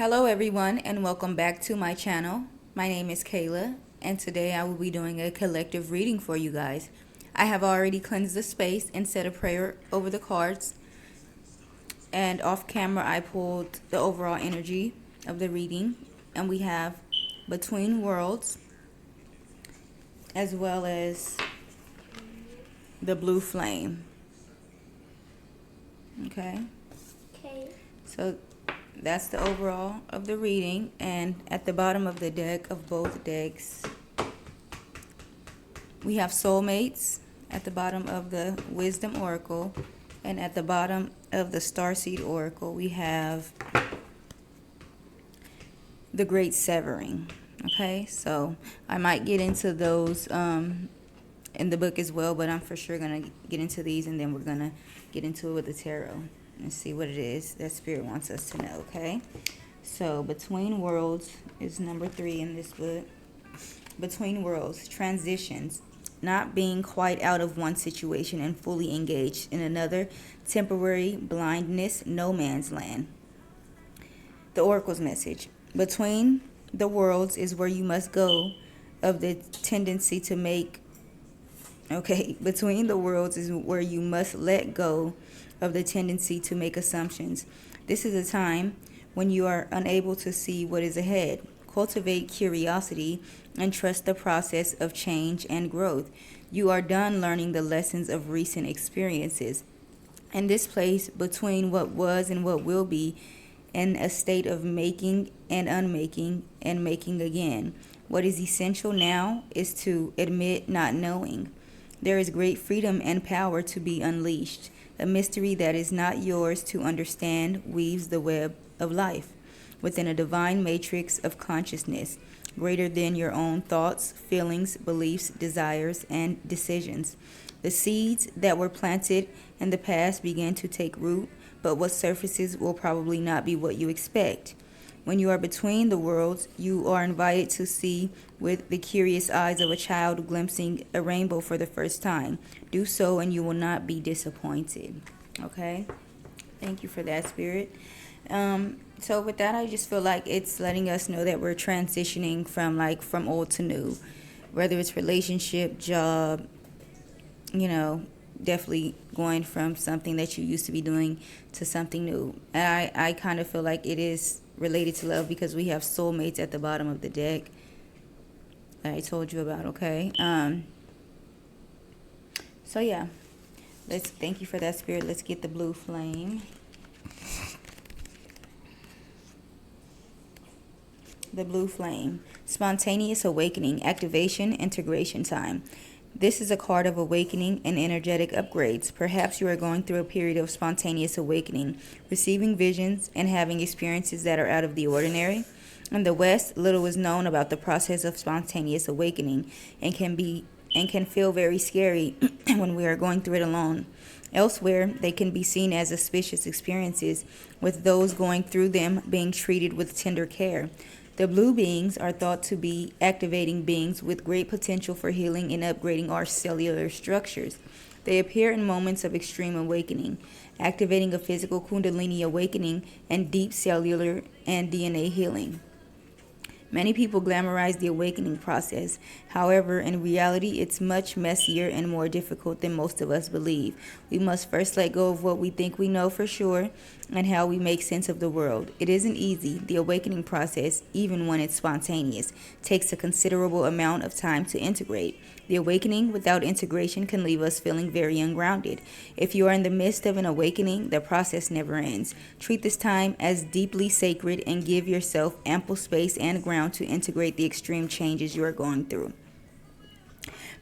Hello everyone and welcome back to my channel. My name is Kayla and today I will be doing a collective reading for you guys. I have already cleansed the space and said a prayer over the cards, and off camera I pulled the overall energy of the reading, and we have Between Worlds as well as the Blue Flame. Okay, so that's the overall of the reading, and at the bottom of the deck of both decks we have soulmates at the bottom of the Wisdom Oracle, and at the bottom of the Starseed Oracle we have the Great Severing. Okay, so I might get into those in the book as well, but I'm for sure going to get into these, and then we're going to get into it with the tarot and see what it is that Spirit wants us to know. Okay, so Between Worlds is number 3 in this book. Between Worlds, transitions, not being quite out of one situation and fully engaged in another, temporary blindness, no man's land. The Oracle's message: between the worlds is where you must go of the tendency to make between the worlds is where you must let go of the tendency to make assumptions. This is a time when you are unable to see what is ahead. Cultivate curiosity and trust the process of change and growth. You are done learning the lessons of recent experiences. In this place between what was and what will be, in a state of making and unmaking and making again. What is essential now is to admit not knowing. There is great freedom and power to be unleashed. A mystery that is not yours to understand weaves the web of life within a divine matrix of consciousness, greater than your own thoughts, feelings, beliefs, desires, and decisions. The seeds that were planted in the past began to take root, but what surfaces will probably not be what you expect. When you are between the worlds, you are invited to see with the curious eyes of a child glimpsing a rainbow for the first time. Do so and you will not be disappointed. Okay? Thank you for that, Spirit. So with that, I just feel like it's letting us know that we're transitioning from old to new. Whether it's relationship, job, definitely going from something that you used to be doing to something new. And I kind of feel like it is related to love because we have soulmates at the bottom of the deck that I told you about. Okay, so yeah, let's thank you for that, Spirit. Let's get the Blue Flame. The Blue Flame: spontaneous awakening, activation, integration time. This is a card of awakening and energetic upgrades. Perhaps you are going through a period of spontaneous awakening, receiving visions and having experiences that are out of the ordinary. In the West, little is known about the process of spontaneous awakening and can feel very scary when we are going through it alone. Elsewhere, they can be seen as auspicious experiences, with those going through them being treated with tender care. The blue beings are thought to be activating beings with great potential for healing and upgrading our cellular structures. They appear in moments of extreme awakening, activating a physical kundalini awakening and deep cellular and DNA healing. Many people glamorize the awakening process. However, in reality, it's much messier and more difficult than most of us believe. We must first let go of what we think we know for sure and how we make sense of the world. It isn't easy. The awakening process, even when it's spontaneous, takes a considerable amount of time to integrate. The awakening without integration can leave us feeling very ungrounded. If you are in the midst of an awakening, the process never ends. Treat this time as deeply sacred and give yourself ample space and ground to integrate the extreme changes you are going through.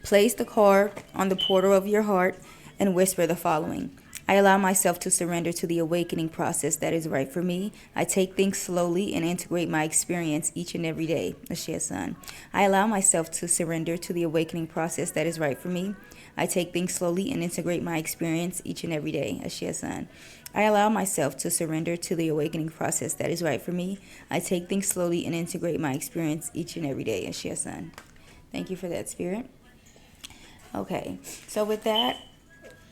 Place the card on the portal of your heart and whisper the following: I allow myself to surrender to the awakening process that is right for me. I take things slowly and integrate my experience each and every day. Ashiya Sun. I allow myself to surrender to the awakening process that is right for me. I take things slowly and integrate my experience each and every day. Ashiya Sun. I allow myself to surrender to the awakening process that is right for me. I take things slowly and integrate my experience each and every day. Ashiya Sun. Thank you for that, Spirit. Okay, so with that,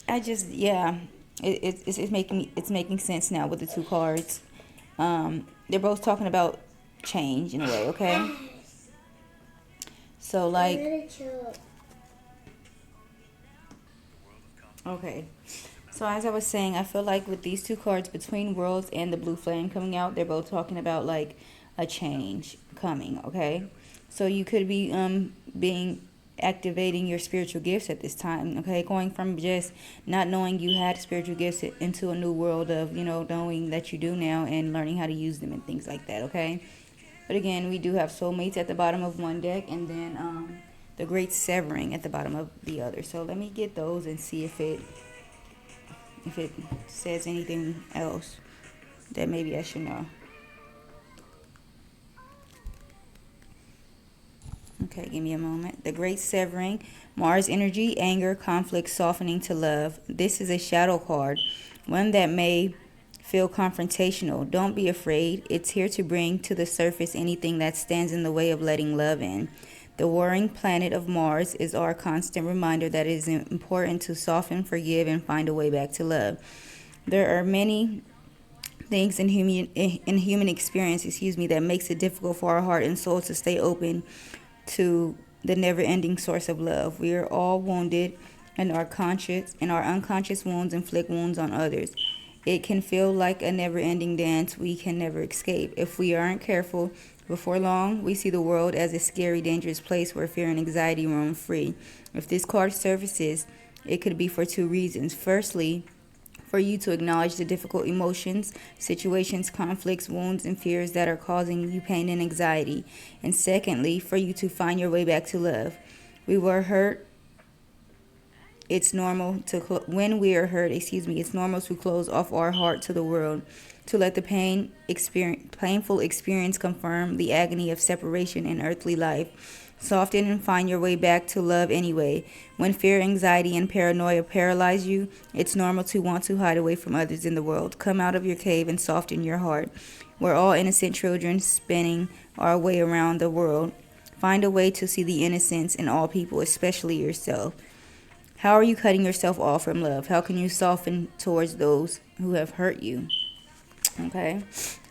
I just, yeah, it's making sense now with the two cards. They're both talking about change in a way, okay? So, like, okay. So, as I was saying, I feel like with these two cards, Between Worlds and the Blue Flame coming out, they're both talking about like a change coming, okay? So, you could be being activating your spiritual gifts at this time, okay? Going from just not knowing you had spiritual gifts into a new world of, knowing that you do now and learning how to use them and things like that, okay? But again, we do have soulmates at the bottom of one deck, and then the great severing at the bottom of the other. So let me get those and see if it says anything else that maybe I should know. Okay, give me a moment. The great severing, Mars energy, anger, conflict, softening to love. This is a shadow card, one that may feel confrontational. Don't be afraid. It's here to bring to the surface anything that stands in the way of letting love in. The warring planet of Mars is our constant reminder that it is important to soften, forgive, and find a way back to love. There are many things in human experience, that makes it difficult for our heart and soul to stay open to the never-ending source of love. We are all wounded, and our unconscious wounds inflict wounds on others. It can feel like a never-ending dance we can never escape. If we aren't careful, before long, we see the world as a scary, dangerous place where fear and anxiety roam free. If this card surfaces, it could be for two reasons. Firstly, for you to acknowledge the difficult emotions, situations, conflicts, wounds, and fears that are causing you pain and anxiety. And secondly, for you to find your way back to love. We were hurt. It's normal to when we are hurt, it's normal to close off our heart to the world, to let the painful experience confirm the agony of separation in earthly life. Soften and find your way back to love anyway. When fear, anxiety, and paranoia paralyze you, it's normal to want to hide away from others in the world. Come out of your cave and soften your heart. We're all innocent children spinning our way around the world. Find a way to see the innocence in all people, especially yourself. How are you cutting yourself off from love? How can you soften towards those who have hurt you? Okay.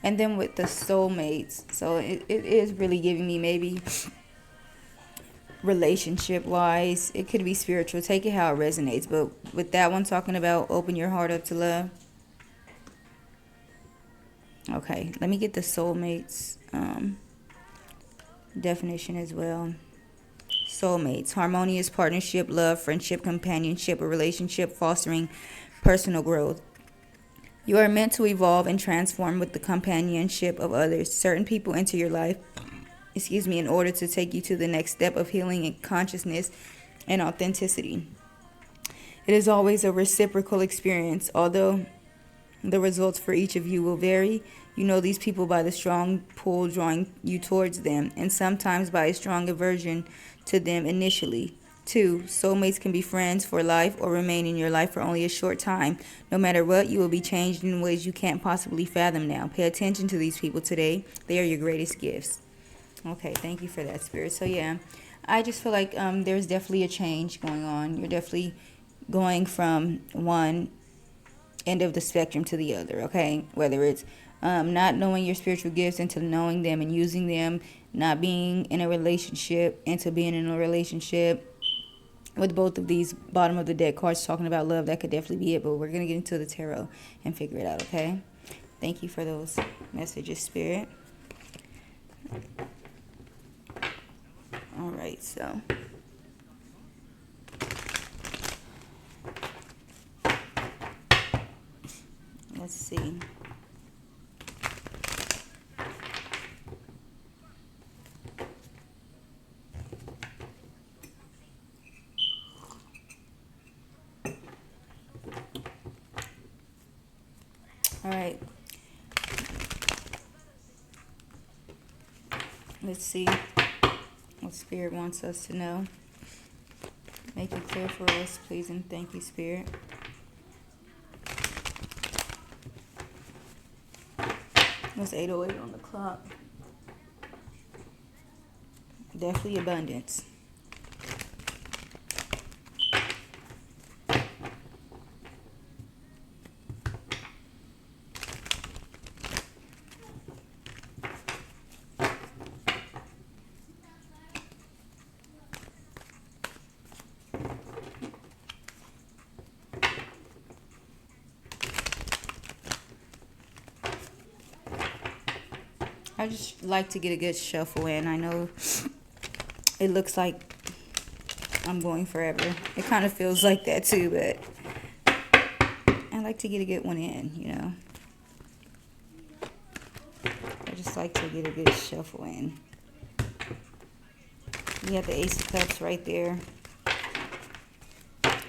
And then with the soulmates, so it is really giving me maybe relationship wise, it could be spiritual. Take it how it resonates. But with that one talking about open your heart up to love. Okay, let me get the soulmates definition as well. Soulmates, harmonious partnership, love, friendship, companionship, or relationship fostering personal growth. You are meant to evolve and transform with the companionship of others. Certain people enter your life, in order to take you to the next step of healing and consciousness and authenticity. It is always a reciprocal experience, although the results for each of you will vary. You know these people by the strong pull drawing you towards them, and sometimes by a strong aversion to them initially. 2. Soulmates can be friends for life or remain in your life for only a short time. No matter what, you will be changed in ways you can't possibly fathom now. Pay attention to these people today. They are your greatest gifts. Okay, thank you for that, Spirit. So, yeah, I just feel like there's definitely a change going on. You're definitely going from one end of the spectrum to the other, okay? Whether it's not knowing your spiritual gifts into knowing them and using them, not being in a relationship into being in a relationship. With both of these bottom of the deck cards talking about love, that could definitely be it, but we're going to get into the tarot and figure it out, okay? Thank you for those messages, Spirit. All right, so let's see. All right. Let's see what Spirit wants us to know. Make it clear for us, please, and thank you, Spirit. It's 8:08 on the clock. Definitely abundance. I just like to get a good shuffle in. I know it looks like I'm going forever. It kind of feels like that too, but I like to get a good one in, you know. I just like to get a good shuffle in. You have the Ace of Cups right there.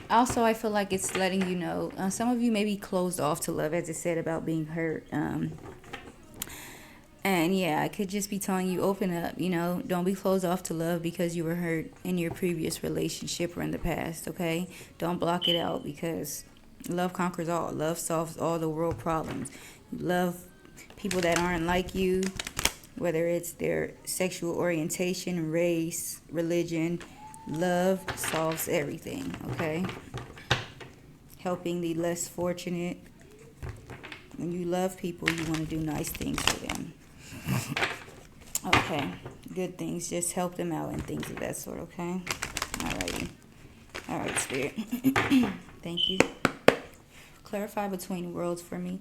Also, I feel like it's letting you know, some of you may be closed off to love, as I said about being hurt. And yeah, I could just be telling you, open up, you know, don't be closed off to love because you were hurt in your previous relationship or in the past, okay? Don't block it out because love conquers all. Love solves all the world problems. Love people that aren't like you, whether it's their sexual orientation, race, religion. Love solves everything, okay? Helping the less fortunate. When you love people, you want to do nice things for them. Okay, good things. Just help them out and things of that sort, okay? Alrighty. Alright, Spirit. Thank you. Clarify between worlds for me.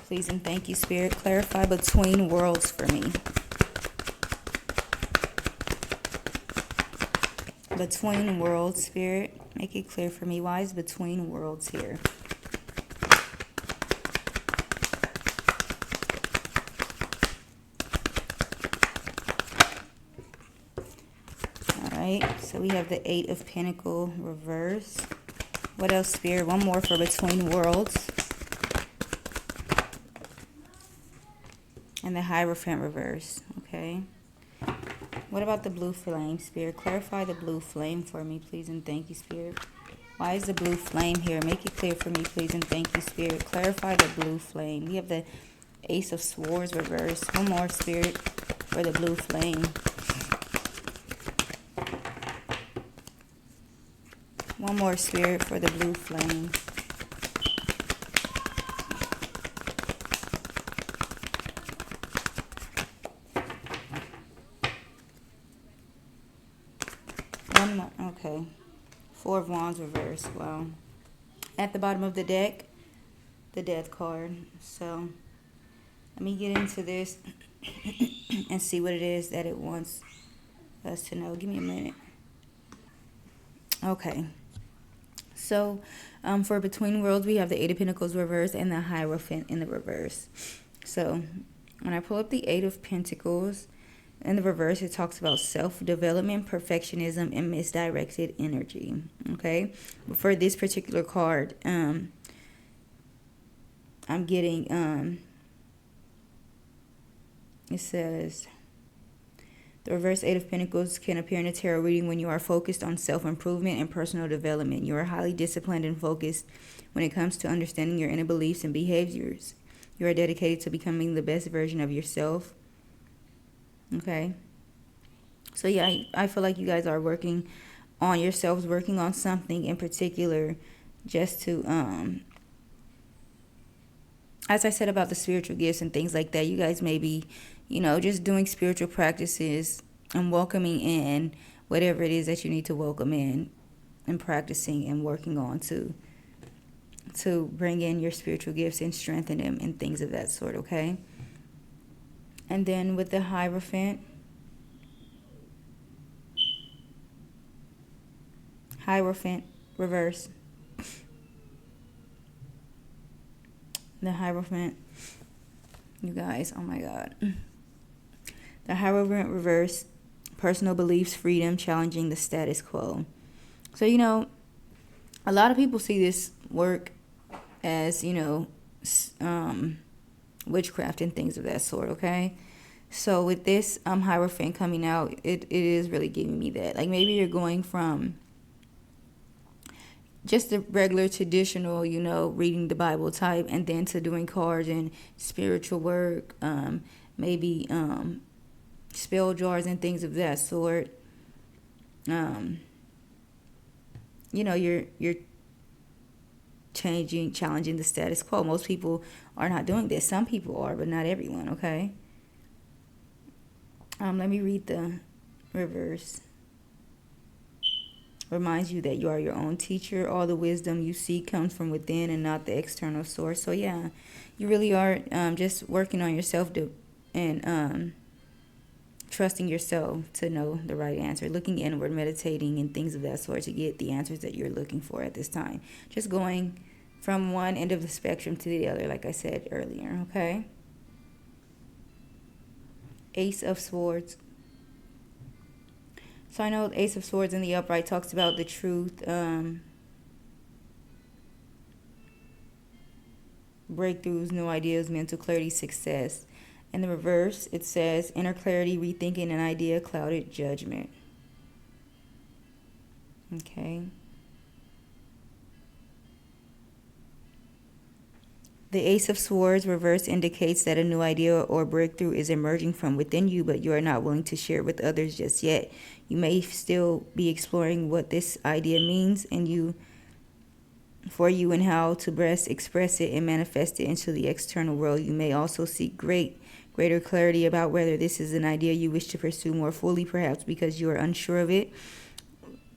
Please and thank you, Spirit. Clarify between worlds for me. Between worlds, Spirit. Make it clear for me. Why is between worlds here? Alright, so we have the Eight of Pentacles reverse. What else, Spirit? One more for between worlds. And the Hierophant reverse, okay? What about the blue flame, Spirit? Clarify the blue flame for me, please, and thank you, Spirit. Why is the blue flame here? Make it clear for me, please, and thank you, Spirit. Clarify the blue flame. We have the Ace of Swords reverse. One more, Spirit, for the blue flame. One more, Spirit, for the blue flame. One more. Okay. Four of Wands reverse. Wow. At the bottom of the deck, the Death card. So, let me get into this and see what it is that it wants us to know. Give me a minute. Okay. So, for Between Worlds, we have the Eight of Pentacles reverse and the Hierophant in the reverse. So, when I pull up the Eight of Pentacles in the reverse, it talks about self-development, perfectionism, and misdirected energy. Okay? But for this particular card, I'm getting, it says, the reverse Eight of Pentacles can appear in a tarot reading when you are focused on self-improvement and personal development. You are highly disciplined and focused when it comes to understanding your inner beliefs and behaviors. You are dedicated to becoming the best version of yourself. Okay? So yeah, I feel like you guys are working on yourselves, working on something in particular just to, as I said about the spiritual gifts and things like that, you guys may be, you know, just doing spiritual practices and welcoming in whatever it is that you need to welcome in and practicing and working on to bring in your spiritual gifts and strengthen them and things of that sort, okay? And then with the Hierophant, reverse. The Hierophant, you guys, oh my God. The Hierophant reverse, personal beliefs, freedom, challenging the status quo. So, you know, a lot of people see this work as, you know, witchcraft and things of that sort, okay? So with this Hierophant coming out, it is really giving me that. Like maybe you're going from just the regular traditional, you know, reading the Bible type, and then to doing cards and spiritual work, maybe spell jars and things of that sort. You know, you're challenging the status quo. Most people are not doing this. Some people are, but not everyone, okay? Let me read the reverse. Reminds you that you are your own teacher. All the wisdom you seek comes from within and not the external source. So yeah, you really are just working on yourself and trusting yourself to know the right answer, looking inward, meditating, and things of that sort to get the answers that you're looking for at this time. Just going from one end of the spectrum to the other, like I said earlier, okay? Ace of Swords. So I know the Ace of Swords in the upright talks about the truth, breakthroughs, new ideas, mental clarity, success. In the reverse, it says inner clarity, rethinking an idea, clouded judgment. Okay. The Ace of Swords reverse indicates that a new idea or breakthrough is emerging from within you, but you are not willing to share it with others just yet. You may still be exploring what this idea means for you and how to best express it and manifest it into the external world. You may also seek greater clarity about whether this is an idea you wish to pursue more fully, perhaps because you are unsure of it,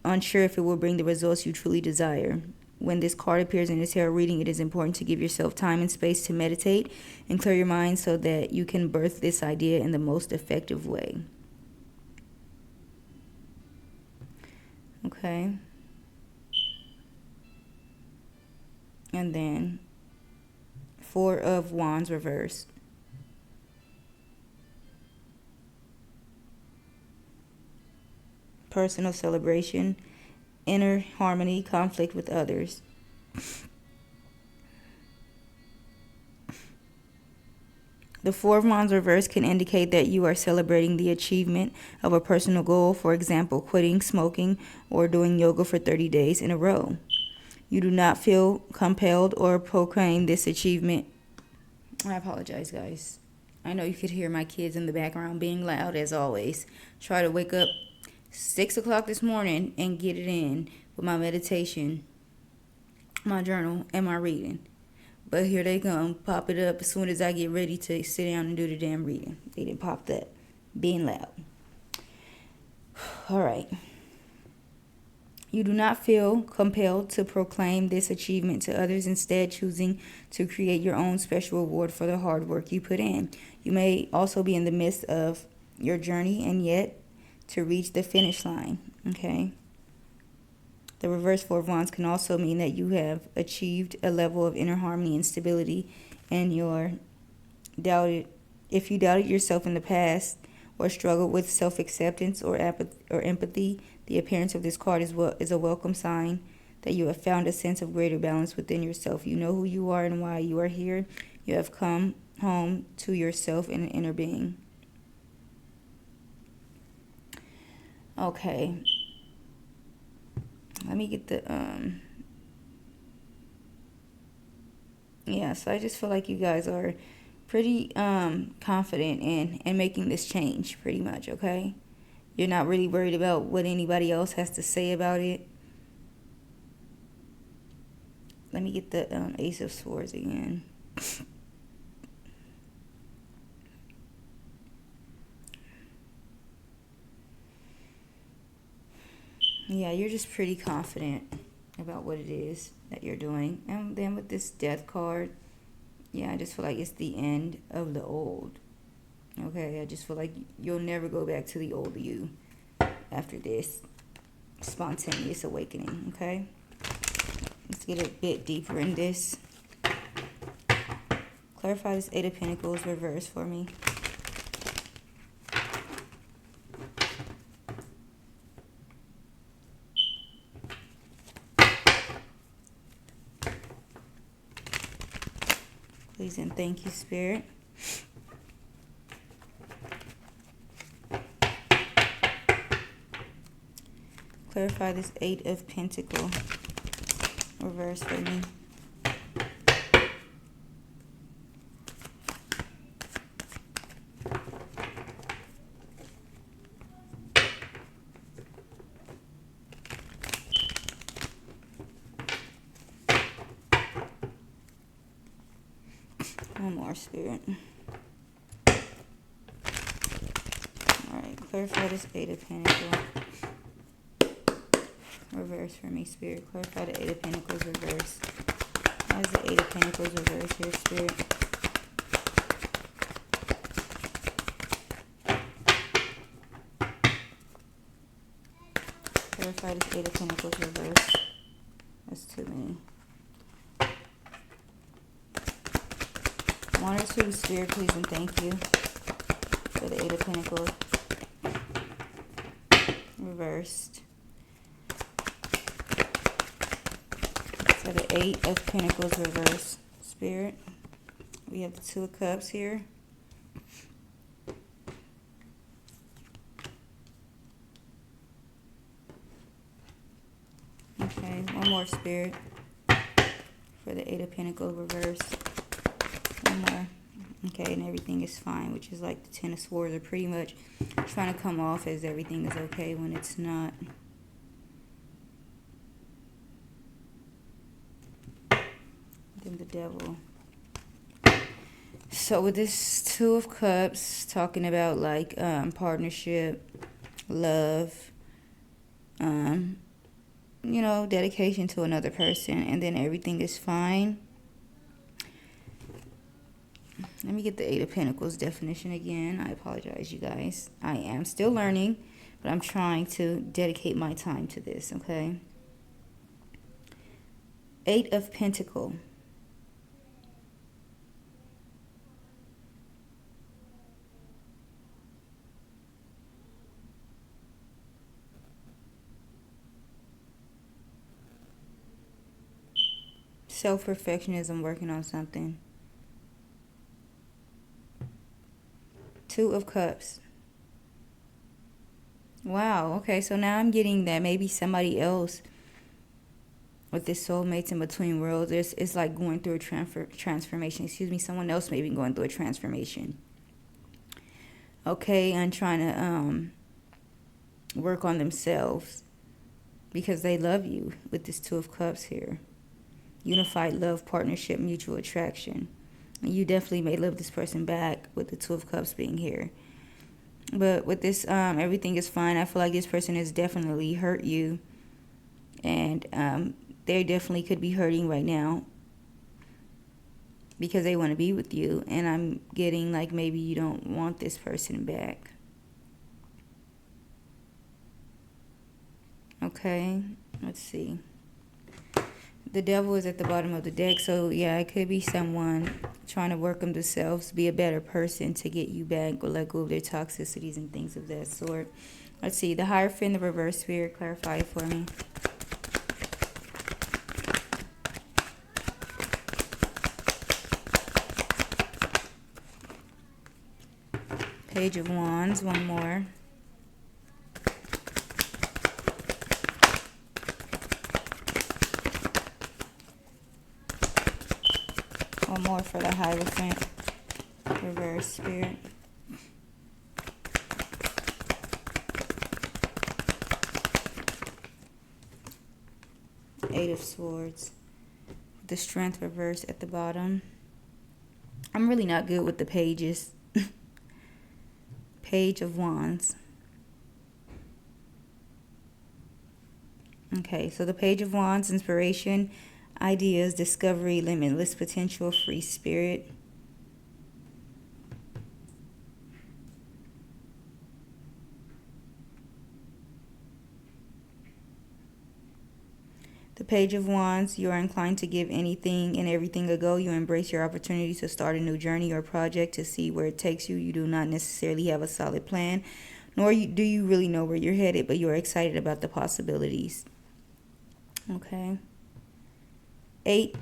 unsure if it will bring the results you truly desire. When this card appears in a tarot reading, it is important to give yourself time and space to meditate and clear your mind so that you can birth this idea in the most effective way. Okay. And then Four of Wands reversed. Personal celebration, inner harmony, conflict with others. The Four of Wands reverse can indicate that you are celebrating the achievement of a personal goal, for example, quitting smoking or doing yoga for 30 days in a row. You do not feel compelled or proclaim this achievement. I apologize, guys. I know you could hear my kids in the background being loud as always. Try to wake up 6 o'clock this morning and get it in with my meditation, my journal, and my reading. But here they come, pop it up as soon as I get ready to sit down and do the damn reading. They didn't pop that, being loud. All right. You do not feel compelled to proclaim this achievement to others, instead choosing to create your own special reward for the hard work you put in. You may also be in the midst of your journey and yet to reach the finish line, okay? The reverse Four of Wands can also mean that you have achieved a level of inner harmony and stability, and if you doubted yourself in the past or struggled with self-acceptance or empathy, the appearance of this card is a welcome sign that you have found a sense of greater balance within yourself. You know who you are and why you are here. You have come home to yourself and an inner being. Okay. Let me get the yeah, so I just feel like you guys are pretty confident in making this change, pretty much, okay? You're not really worried about what anybody else has to say about it. Let me get the Ace of Swords again. Yeah, you're just pretty confident about what it is that you're doing. And then with this Death card, yeah, I just feel like it's the end of the old. Okay, I just feel like you'll never go back to the old you after this spontaneous awakening, okay? Let's get a bit deeper in this. Clarify this Eight of Pentacles reverse for me. Please and thank you, Spirit. Clarify this Eight of Pentacles reverse for me. One more, Spirit. Alright, clarify this Eight of Pentacles reverse for me, Spirit. Clarify the Eight of Pentacles reverse. Why is the Eight of Pentacles reverse here, Spirit? Clarify this Eight of Pentacles reverse. That's too many. One or two, Spirit, please and thank you for the Eight of Pentacles reversed. For the Eight of Pentacles reversed, Spirit. We have the Two of Cups here. Okay, one more, Spirit, for the Eight of Pentacles reversed. One more. Okay, and everything is fine, which is like the Ten of Swords are pretty much trying to come off as everything is okay when it's not. Then the Devil. So with this Two of Cups, talking about like partnership, love, you know, dedication to another person, and then everything is fine. Let me get the Eight of Pentacles definition again. I apologize, you guys. I am still learning, but I'm trying to dedicate my time to this, okay? Eight of Pentacles. Self-perfectionism, working on something. Two of Cups. Wow, okay, so now I'm getting that maybe somebody else with this soulmates in between worlds, it's like going through a transformation. Excuse me, someone else may be going through a transformation. Okay, and trying to work on themselves because they love you with this Two of Cups here. Unified love, partnership, mutual attraction. You definitely may love this person back with the Two of Cups being here. But with this, everything is fine. I feel like this person has definitely hurt you. And they definitely could be hurting right now because they want to be with you. And I'm getting like maybe you don't want this person back. Okay, let's see. The Devil is at the bottom of the deck, so yeah, it could be someone trying to work on themselves, be a better person to get you back or let go of their toxicities and things of that sort. Let's see, the Hierophant, the reverse, Spirit, clarify it for me. Page of Wands, one more. One more for the Hierophant, reverse, Spirit. Eight of Swords. The Strength, reverse at the bottom. I'm really not good with the pages. Page of Wands. Okay, so the Page of Wands, inspiration, ideas, discovery, limitless potential, free spirit. The Page of Wands, you are inclined to give anything and everything a go. You embrace your opportunity to start a new journey or project to see where it takes you. You do not necessarily have a solid plan, nor do you really know where you're headed, but you are excited about the possibilities. Okay. Eight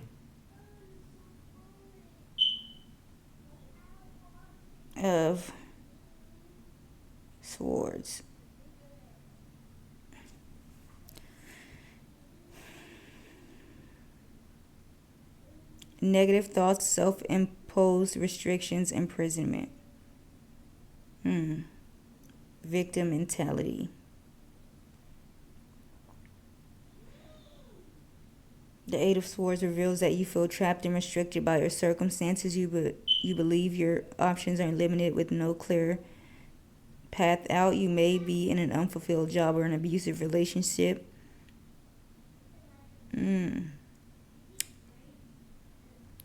of Swords. Negative thoughts, self-imposed restrictions, imprisonment. Victim mentality. The Eight of Swords reveals that you feel trapped and restricted by your circumstances. You believe your options are limited with no clear path out. You may be in an unfulfilled job or an abusive relationship.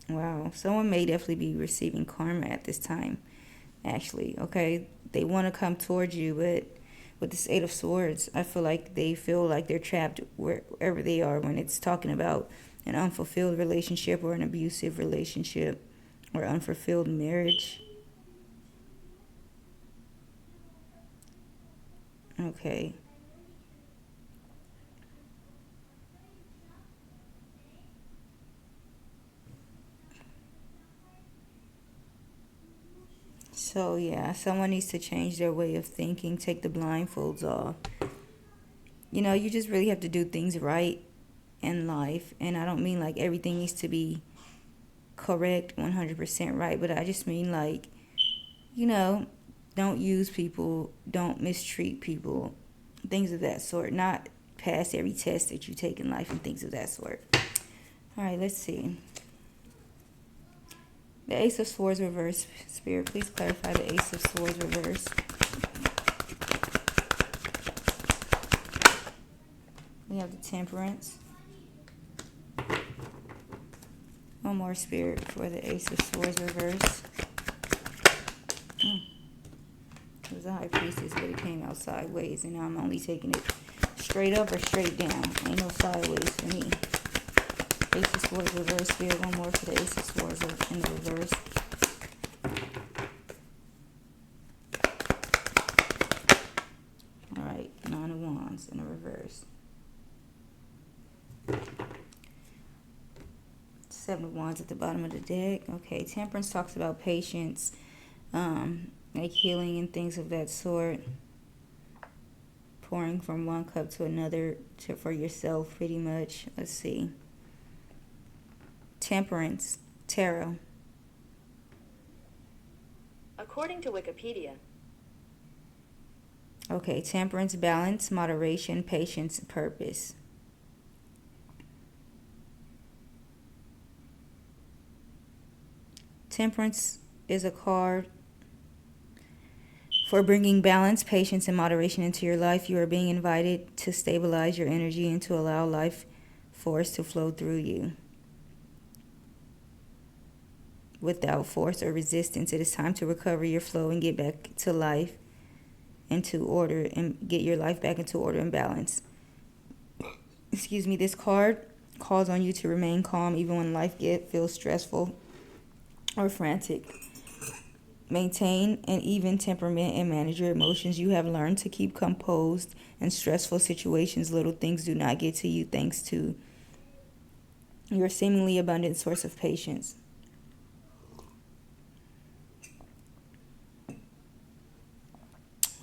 Wow, someone may definitely be receiving karma at this time, actually, okay? They want to come towards you, but With this Eight of Swords, I feel like they feel like they're trapped wherever they are when it's talking about an unfulfilled relationship or an abusive relationship or unfulfilled marriage. Okay. So, yeah, someone needs to change their way of thinking, take the blindfolds off. You know, you just really have to do things right in life. And I don't mean like everything needs to be correct, 100% right, but I just mean like, you know, don't use people, don't mistreat people, things of that sort. Not pass every test that you take in life and things of that sort. All right, let's see. The Ace of Swords reverse. Spirit, please clarify the Ace of Swords reverse. We have the Temperance. One more, Spirit, for the Ace of Swords reverse. It was a High Priestess, but it came out sideways, and now I'm only taking it straight up or straight down. Ain't no sideways for me. Ace of Swords reverse. Spirit, one more for the Ace of Swords in the reverse. All right, Nine of Wands in the reverse. Seven of Wands at the bottom of the deck. Okay, Temperance talks about patience, like healing and things of that sort. Pouring from one cup to another for yourself, pretty much. Let's see. Temperance, tarot. According to Wikipedia. Okay, Temperance, balance, moderation, patience, purpose. Temperance is a card for bringing balance, patience, and moderation into your life. You are being invited to stabilize your energy and to allow life force to flow through you. Without force or resistance, it is time to recover your flow and get back to life into order and get your life back into order and balance. Excuse me, this card calls on you to remain calm even when life feels stressful or frantic. Maintain an even temperament and manage your emotions. You have learned to keep composed in stressful situations. Little things do not get to you thanks to your seemingly abundant source of patience.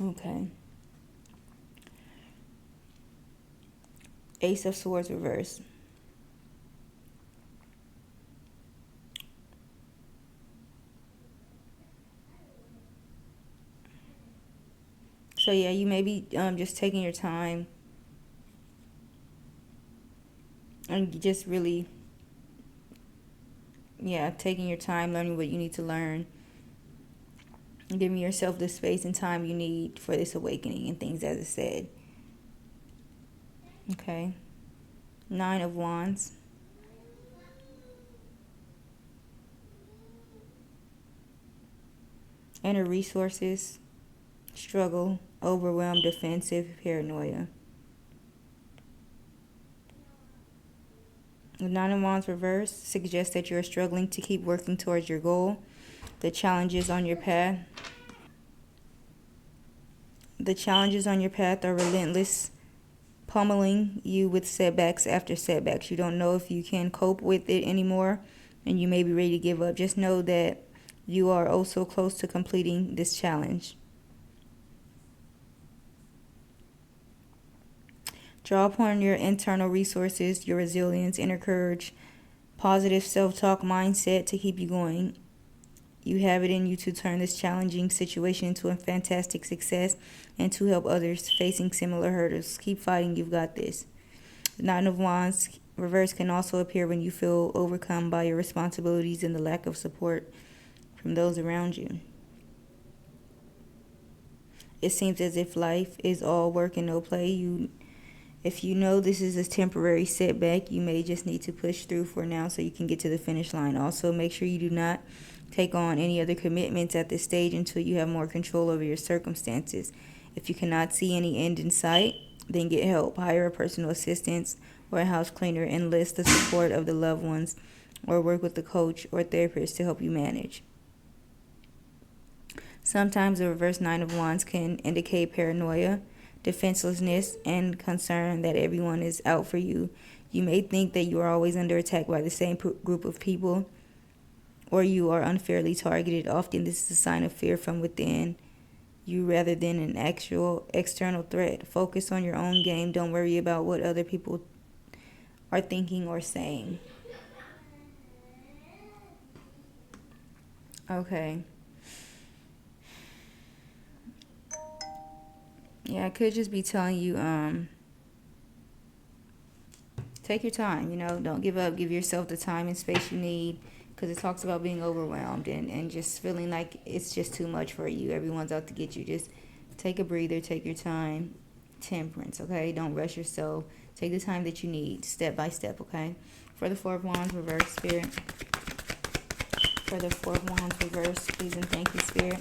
Okay. Ace of Swords reverse. So yeah, you may be just taking your time and just really, yeah, taking your time, learning what you need to learn, giving yourself the space and time you need for this awakening and things as I said. Okay. Nine of Wands. Inner resources, struggle, overwhelmed, defensive, paranoia. The Nine of Wands reverse suggests that you are struggling to keep working towards your goal. The challenges on your path. The challenges on your path are relentless, pummeling you with setbacks after setbacks. You don't know if you can cope with it anymore, and you may be ready to give up. Just know that you are oh so close to completing this challenge. Draw upon your internal resources, your resilience, inner courage, positive self-talk mindset to keep you going. You have it in you to turn this challenging situation into a fantastic success and to help others facing similar hurdles. Keep fighting. You've got this. The Nine of Wands reverse can also appear when you feel overcome by your responsibilities and the lack of support from those around you. It seems as if life is all work and no play. If you know this is a temporary setback, you may just need to push through for now so you can get to the finish line. Also, make sure you do not take on any other commitments at this stage until you have more control over your circumstances. If you cannot see any end in sight, then get help. Hire a personal assistant or a house cleaner, enlist the support of the loved ones, or work with a coach or therapist to help you manage. Sometimes the reverse Nine of Wands can indicate paranoia, defenselessness, and concern that everyone is out for you. You may think that you are always under attack by the same group of people, or you are unfairly targeted. Often this is a sign of fear from within you rather than an actual external threat. Focus on your own game. Don't worry about what other people are thinking or saying. Okay. Yeah, I could just be telling you, take your time, don't give up. Give yourself the time and space you need, because it talks about being overwhelmed and just feeling like it's just too much for you. Everyone's out to get you. Just take a breather, take your time. Temperance, okay? Don't rush yourself. Take the time that you need, step by step, okay? For the Four of Wands, reverse, Spirit. For the Four of Wands, reverse, please and thank you, Spirit.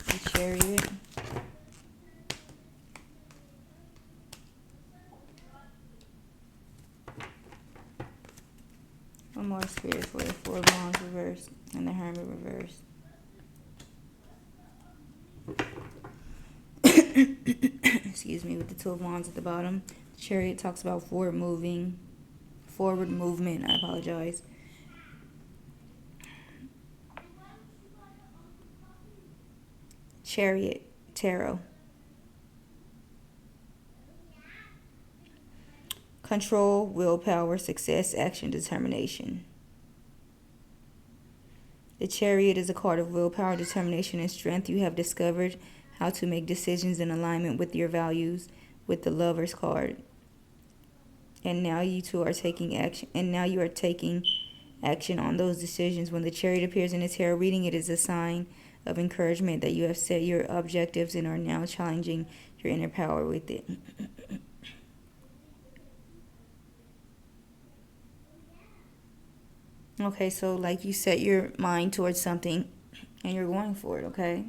The Chariot. One more, Spirit, for the Four of Wands, reverse, and the Hermit, reverse. Excuse me, with the Two of Wands at the bottom. The Chariot talks about forward movement. I apologize. Chariot, Tarot. Control, willpower, success, action, determination. The Chariot is a card of willpower, determination, and strength. You have discovered how to make decisions in alignment with your values with the Lover's card. And now you two are taking action. And now you are taking action on those decisions. When the Chariot appears in a tarot reading, it is a sign of encouragement that you have set your objectives and are now challenging your inner power with it. Okay, so like you set your mind towards something and you're going for it, okay?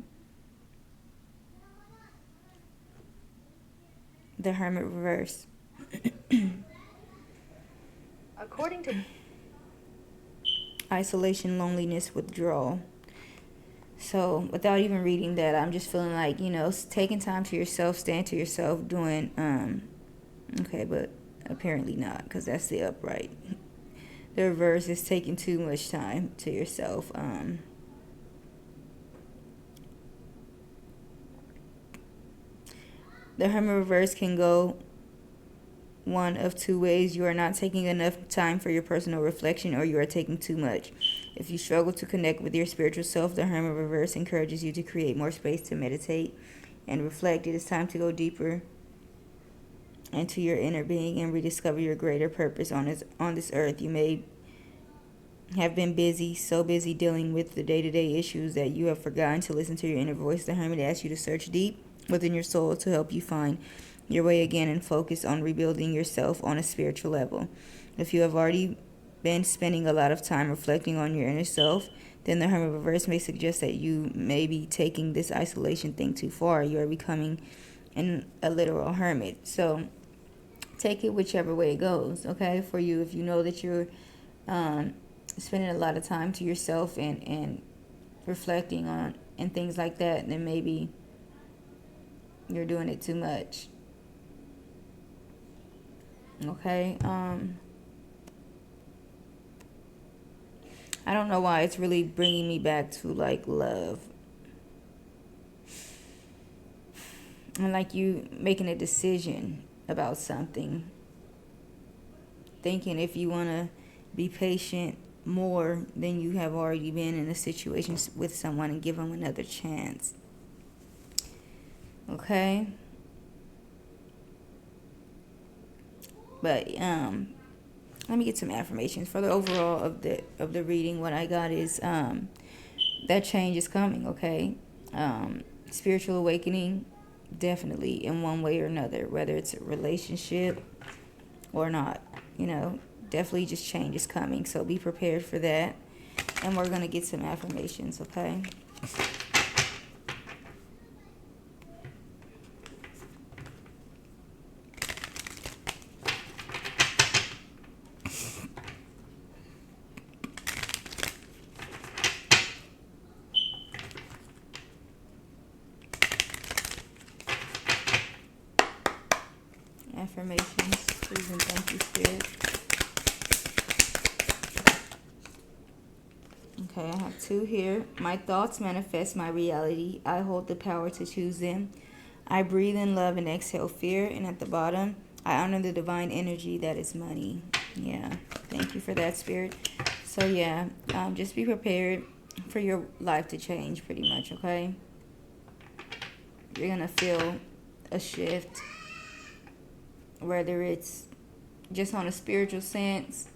The Hermit, reverse. According to Isolation, loneliness, withdrawal. So without even reading that, I'm just feeling like, taking time to yourself, staying to yourself, doing, okay, but apparently not, because that's the upright. The reverse is taking too much time to yourself. The Hermit reverse can go one of two ways. You are not taking enough time for your personal reflection, or you are taking too much. If you struggle to connect with your spiritual self, the Hermit reverse encourages you to create more space to meditate and reflect. It is time to go deeper into your inner being and rediscover your greater purpose on this earth. You may have been so busy dealing with the day-to-day issues that you have forgotten to listen to your inner voice. The Hermit asks you to search deep within your soul to help you find your way again and focus on rebuilding yourself on a spiritual level. If you have already been spending a lot of time reflecting on your inner self, then the Hermit reverse may suggest that you may be taking this isolation thing too far. You are becoming a literal hermit. So take it whichever way it goes, okay, for you. If you know that you're spending a lot of time to yourself and reflecting on and things like that, then maybe you're doing it too much. Okay. I don't know why it's really bringing me back to like love. And like you making a decision about something. Thinking if you want to be patient more than you have already been in a situation with someone and give them another chance. Okay? But let me get some affirmations for the overall of the reading. What I got is that change is coming, okay? Spiritual awakening, definitely, in one way or another, whether it's a relationship or not, definitely just change is coming. So be prepared for that. and we're going to get some affirmations, okay? Affirmations, please and thank you, Spirit. Okay, I have 2 here. My thoughts manifest my reality. I hold the power to choose them. I breathe in love and exhale fear. And at the bottom, I honor the divine energy that is money. Yeah, thank you for that, Spirit. So yeah, just be prepared for your life to change pretty much, okay? You're going to feel a shift, whether it's just on a spiritual sense,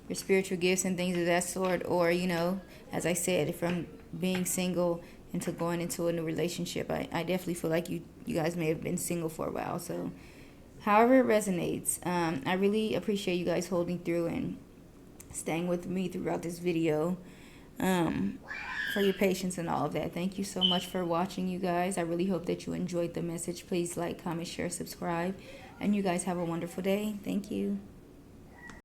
your spiritual gifts and things of that sort, or, you know, as I said, from being single into going into a new relationship. I definitely feel like you guys may have been single for a while. So however it resonates, I really appreciate you guys holding through and staying with me throughout this video, for your patience and all of that. Thank you so much for watching, you guys. I really hope that you enjoyed the message. Please like, comment, share, subscribe, and you guys have a wonderful day. Thank you.